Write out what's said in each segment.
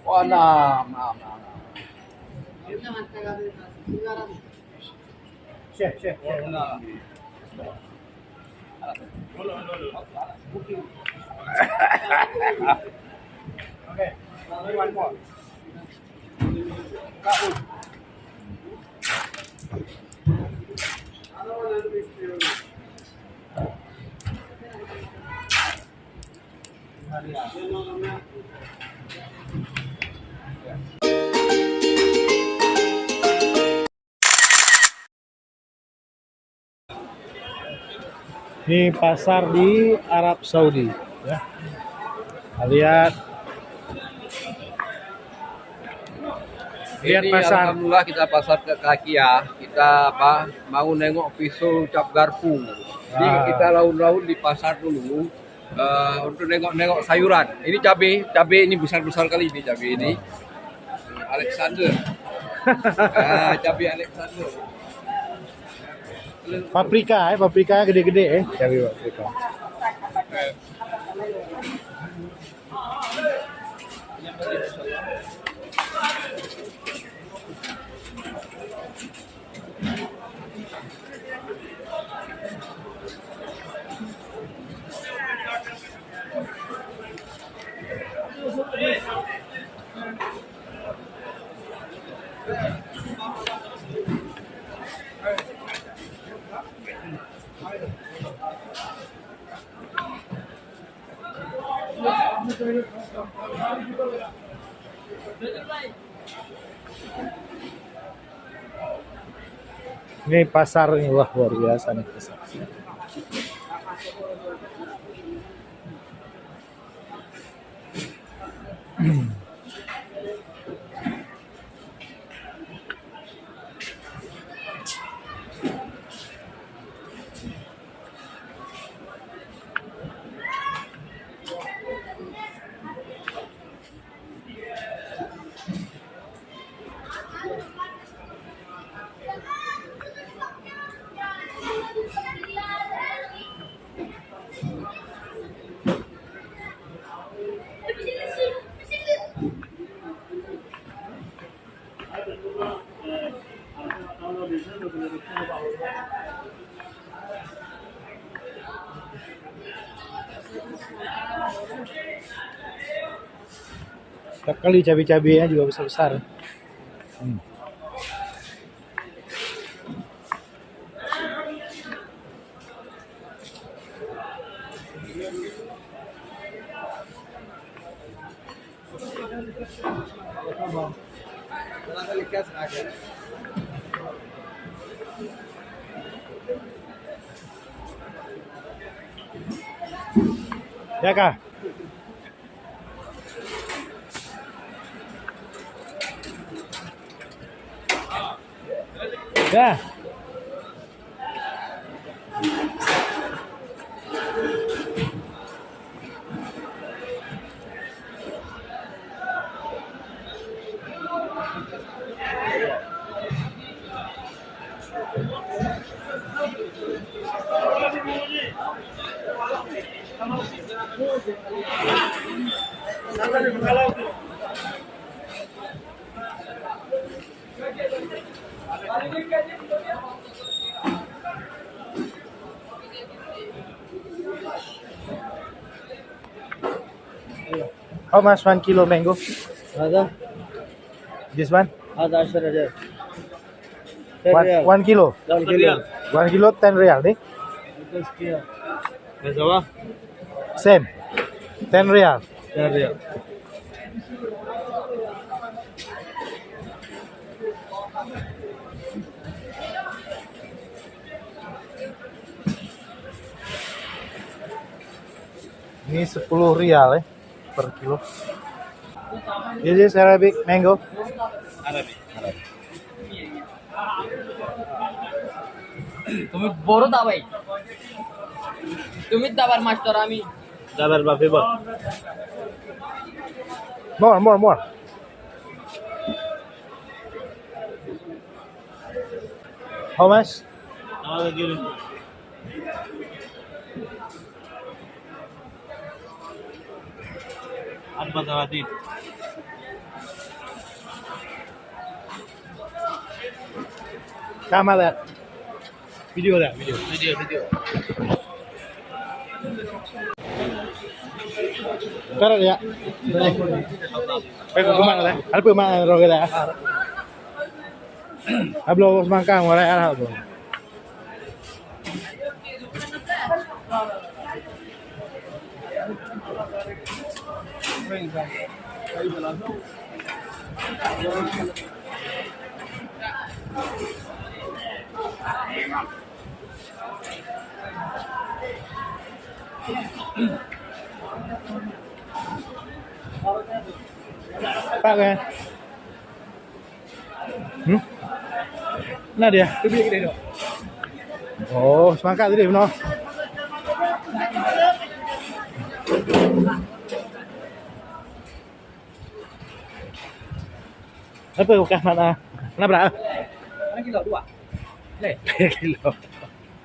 Oh, nah, nah, nah. Chef. Oh, nah. Okay. One more. Ini pasar di Arab Saudi, ya. Lihat Ini pasar. alhamdulillah kita pasar ke kaki ya. Kita mau nengok pisau cap garpu. Jadi kita laut-laut di pasar dulu untuk nengok sayuran. Ini cabai ini besar-besar kali ini cabai ini. Alexander. Cabai Alexander. Paprika gede-gede cabai paprika. Ini pasar ini wah luar biasa nih pasar. Kali cabai-cabainya juga besar-besar. Ya kah? Ya. How much 1 kilo mango? هذا This one? هذا 10 ريال 1 kilo. 1 كيلو 1 kilo 10 real nih. هذا هو Same. 10 real. 10 ريال. Ini 10 real ya per kilo. This is Arabic mango. عربي তুমি বড় দাবাই তুমি দাবার মাস্টার আমি দাবার বাপে বল More. How much? আমাদের গিয়ে আর বাজার দিন Kamar lihat. Video lihat, video. Karat ya. Pe kumain lah. Ada pemain roga dah. Hablo semangkang wala arah tu. Pak kan? Nah dia. Oh, semangka tadi benar. Apa bukan mana? Berapa? Kilo 2. Le. Kilo.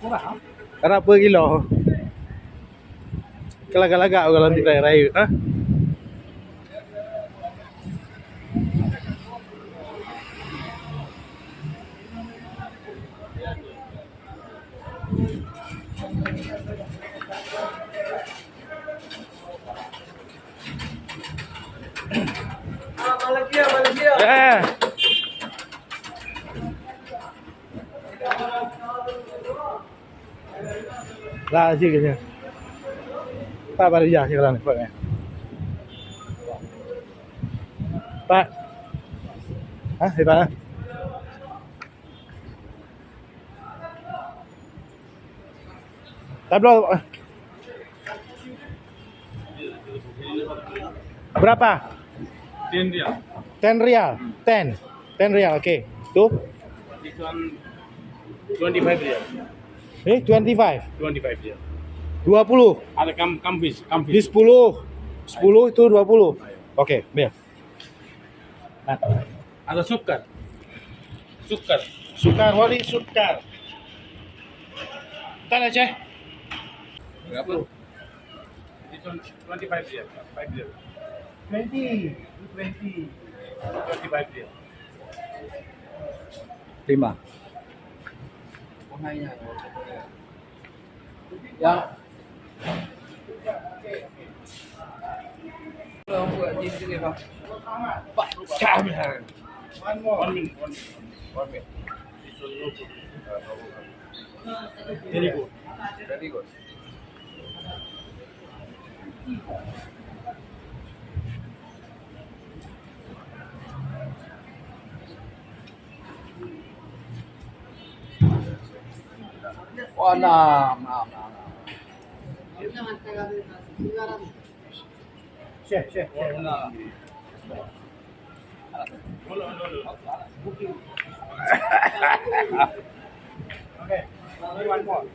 Murah. Karena per kilo. Kelagak-lagak kalau di raya-raya, ah? Malaysia. Eh. Lah sih kayaknya. Pak balik ya sekarang nih, Pak. Pak. Hah, Pak? Tablo. Berapa? 10 rial. 10 rial. 10 rial, oke. Tuh. This one 25 rial. 25. 25 rial. 20. Ada kampis. Di 10. 10 itu 20. Oke, biar. Nah. Ada sukar. Sukar, wali sukar. Tanya, Ceh. Berapa? This one 25 rial. 5 rial. 20. 25 rial. 5. Yang Pak, One minute. This one no problem. Very good. very good. Oh, nah. Ceh. Oke, one more.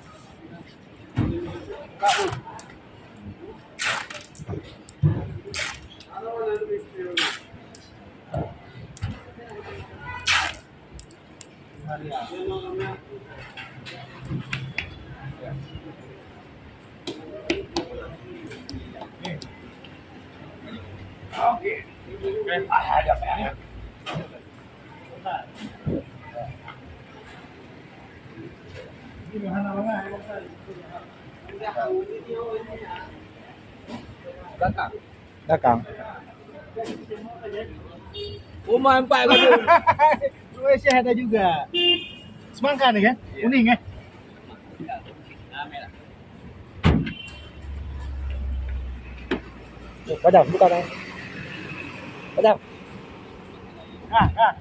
Belakang. Rumah 4 kali. Malaysia ada juga. Semangka nih kan? Kuning kan? Padam, bukan kan? Padam. Ah.